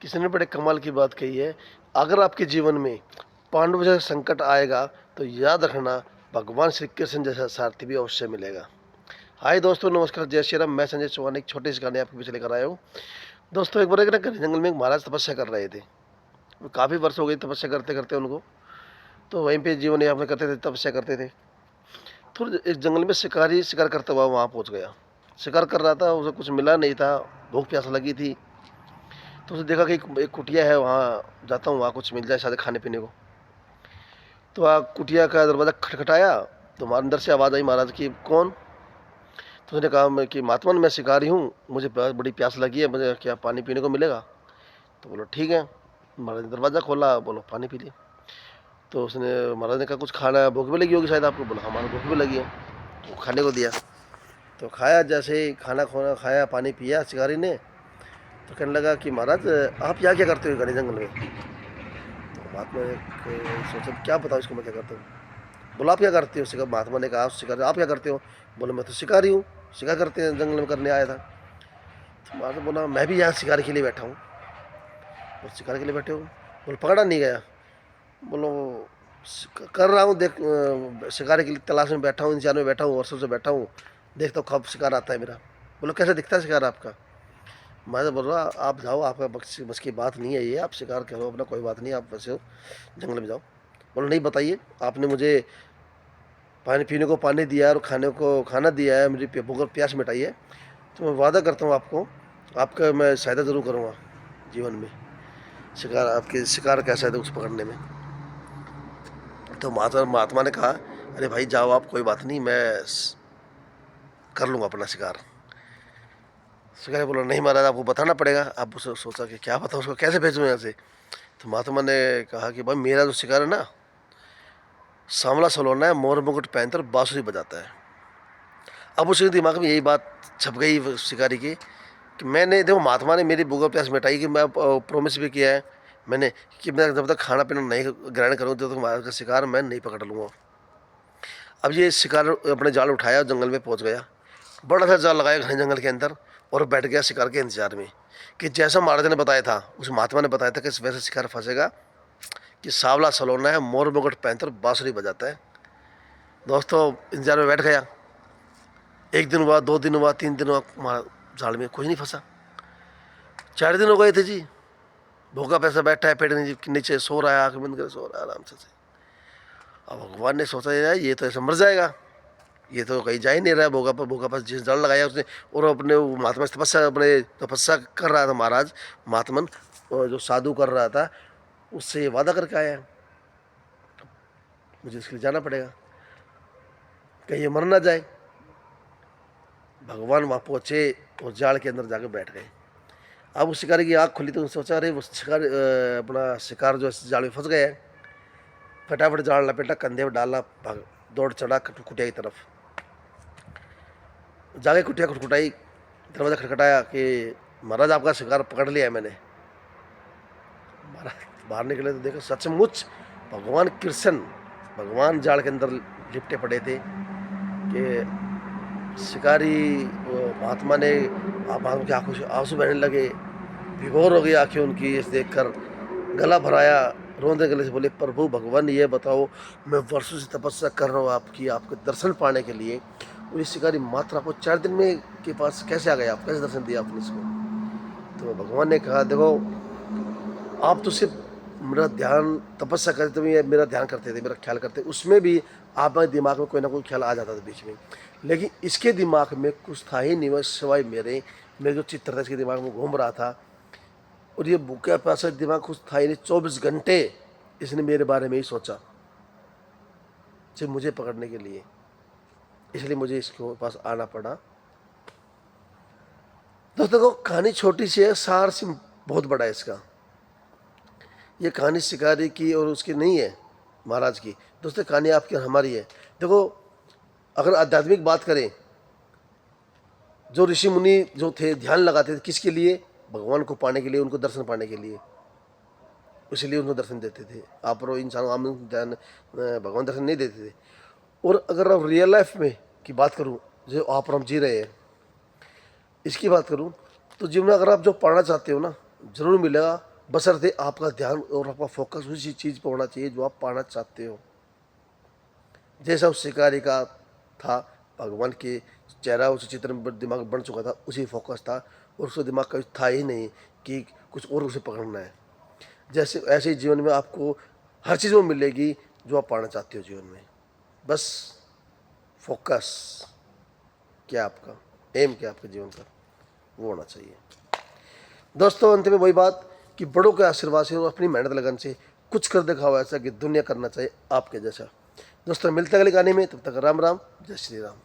किसी ने बड़े कमाल की बात कही है, अगर आपके जीवन में पांडव जैसा संकट आएगा तो याद रखना भगवान श्री कृष्ण जैसा सारथी भी अवश्य मिलेगा। हाय दोस्तों, नमस्कार, जय श्री राम। मैं संजय चौहान एक छोटी सी कहानी आपके पीछे लेकर आया हूँ। दोस्तों, एक बार एक ना घने जंगल में एक महाराज तपस्या कर रहे थे। वो काफ़ी वर्ष हो गई तपस्या करते करते उनको। तो वहीं पे जीवन यापन करते थे, तपस्या करते थे। थोड़ी एक जंगल में शिकारी शिकार करता हुआ वहाँ पहुँच गया। शिकार कर रहा था, उसे कुछ मिला नहीं था, भूख प्यास लगी थी। तो उसने देखा कि एक कुटिया है, वहाँ जाता हूँ, वहाँ कुछ मिल जाए शायद खाने पीने को। तो वहाँ कुटिया का दरवाज़ा खटखटाया तो अंदर से आवाज़ आई महाराज की, कौन? तो उसने कहा मैं कि महात्मन, मैं शिकारी हूँ, मुझे बड़ी प्यास लगी है, मुझे क्या पानी पीने को मिलेगा? तो बोलो ठीक है। महाराज ने दरवाज़ा खोला, बोलो पानी पी लिया। तो उसने महाराज ने कहा कुछ खाना, भूख भी लगी होगी शायद आपको? बोला हमारा भूख भी लगी है। तो खाने को दिया, तो खाया। जैसे ही खाना खोना खाया, पानी पिया शिकारी ने, तो कहने लगा कि महाराज आप यहाँ क्या करते हो घने जंगल में? तो महात्मा ने सोचा क्या बताओ इसको मैं क्या करता हूँ। बोला आप क्या करते हो? शिकार। महात्मा ने कहा शिकार। आप क्या करते हो? बोले मैं तो शिकारी हूँ, शिकार करते हैं, जंगल में करने आया था। तो महात्मा बोला मैं भी यहाँ शिकार के लिए बैठा हूँ। और शिकार के लिए बैठे हो? बोले पकड़ा नहीं गया। बोलो कर रहा हूँ, देख शिकार की तलाश में बैठा हूँ, इंतजार में बैठा हूँ, वर्षों से बैठा हूँ, देखता हूँ कब शिकार आता है मेरा। बोलो कैसे दिखता है शिकार आपका? मैं तो बोल रहा आप जाओ, आपका बस की बात नहीं है ये, आप शिकार करो अपना, कोई बात नहीं, आप वैसे हो, जंगल में जाओ। बोलो नहीं बताइए, आपने मुझे पानी पीने को पानी दिया है और खाने को खाना दिया है, मेरी भूख और प्यास मिटाई है, तो मैं वादा करता हूँ आपको, आपका मैं सहायता ज़रूर करूँगा जीवन में, शिकार आपके शिकार कैसा है तो उस पकड़ने में। तो महात्मा महात्मा ने कहा अरे भाई जाओ आप, कोई बात नहीं, मैं कर लूँगा अपना शिकार। शिकारी बोला नहीं महाराज, आपको बताना पड़ेगा। आप उसे सोचा कि क्या बताऊँ उसको, कैसे भेजूँ यहाँ से? तो महात्मा ने कहा कि भाई मेरा जो शिकार है ना, सांवला सलोना है, मोर मुकुट पहनकर बांसुरी बजाता है। अब उसके दिमाग में यही बात छप गई शिकारी की कि मैंने, देखो महात्मा ने मेरी भूख और प्यास मिटाई, कि मैं प्रॉमिस भी किया है मैंने कि मैं जब तक खाना पीना नहीं ग्रहण करूँ तब तक महाराज का शिकार मैं नहीं पकड़ लूँगा। अब ये शिकार अपने जाल उठाया, जंगल में पहुँच गया, बड़ा सा जाल लगाया घने जंगल के अंदर और बैठ गया शिकार के इंतजार में कि जैसा महाराज ने बताया था, उस महात्मा ने बताया था कि वैसे शिकार फंसेगा कि सांवला सलोना है, मोर मुकुट पहनकर बांसुरी बजाता है। दोस्तों इंतजार में बैठ गया। एक दिन हुआ, 2 दिन हुआ, 3 दिन हुआ, जाल में कुछ नहीं फंसा। 4 दिन हो गए थे जी, भूखा पैसा बैठा है पेड़ के नीचे, सो रहा है, आँख बंद कर सो रहा है आराम से। अब भगवान ने सोचा यार ये तो ऐसा मर जाएगा, ये तो कहीं जा ही नहीं रहा है, भूखा पास जिस जड़ लगाया उसने। और अपने वो महात्मा तपस्या, अपने तपस्या कर रहा था महाराज महात्मन, और जो साधु कर रहा था, उससे ये वादा करके आया मुझे इसके लिए जाना पड़ेगा, कहीं ये मर ना जाए। भगवान वहाँ पहुँचे और जाल के अंदर जाकर बैठ गए। अब उस शिकारी की आँख खुली तो सोचा अरे वो शिकार अपना शिकार जो जाल में फंस गया है। फटाफट जाल लपेटा, कंधे पर डाला, भाग दौड़ चढ़ा कुटिया की तरफ। जाके कुटिया खटखटाई, दरवाज़ा खटखटाया कि महाराज आपका शिकार पकड़ लिया है मैंने। महाराज बाहर निकले तो देखो सचमुच भगवान कृष्ण, भगवान जाल के अंदर लिपटे पड़े थे कि शिकारी महात्मा ने महात्मा की आंखों से आंसू बहने लगे, विभोर हो गई आंखें उनकी इस देखकर, गला भराया, रोंदे गले से बोले प्रभु भगवान ये बताओ, मैं वर्षों से तपस्या कर रहा हूँ आपकी, आपके दर्शन पाने के लिए, और ये शिकारी मात्र आपको 4 दिन में के पास कैसे आ गए, आप कैसे दर्शन दिया आपने इसको? तो भगवान ने कहा देखो आप तो सिर्फ मेरा ध्यान तपस्या करते थे, मेरा ध्यान करते थे, मेरा ख्याल करते, उसमें भी आपके दिमाग में कोई ना कोई ख्याल आ जाता था बीच में, लेकिन इसके दिमाग में कुछ था ही नहीं सिवाय मेरे जो चित्र था इसके दिमाग में घूम रहा था। और ये भूखा प्यासा दिमाग कुछ था ही नहीं, 24 घंटे इसने मेरे बारे में ही सोचा सिर्फ मुझे पकड़ने के लिए, इसलिए मुझे इसके पास आना पड़ा। दोस्तों को कहानी छोटी सी है, सार सी बहुत बड़ा है इसका। ये कहानी शिकारी की और उसकी नहीं है, महाराज की। दोस्तों कहानी आपकी और हमारी है। देखो अगर आध्यात्मिक बात करें, जो ऋषि मुनि जो थे ध्यान लगाते थे किसके लिए? भगवान को पाने के लिए, उनको दर्शन पाने के लिए, इसलिए उनको दर्शन देते थे। आप और इंसान आम ध्यान भगवान दर्शन नहीं देते थे। और अगर आप रियल लाइफ में की बात करूं, जो आप और हम जी रहे हैं इसकी बात करूं, तो जीवन में अगर आप जो पाना चाहते हो ना, जरूर मिलेगा, बशर्ते आपका ध्यान और आपका फोकस उसी चीज़ पर होना चाहिए जो आप पाना चाहते हो। जैसा उस शिकारी का था, भगवान के चेहरा उस चित्र में दिमाग बन चुका था, उसी फोकस था और उसका दिमाग कभी था ही नहीं कि कुछ और उसे पकड़ना है। जैसे ऐसे ही जीवन में आपको हर चीज़ में मिलेगी जो आप पाना चाहते हो जीवन में। बस फोकस क्या आपका एम क्या आपके जीवन का, वो होना चाहिए। दोस्तों अंत में वही बात कि बड़ों के आशीर्वाद से और अपनी मेहनत लगन से कुछ कर दिखाओ ऐसा कि दुनिया करना चाहिए आपके जैसा। दोस्तों मिलते हैं अगले गाने में, तब तक राम राम, जय श्री राम।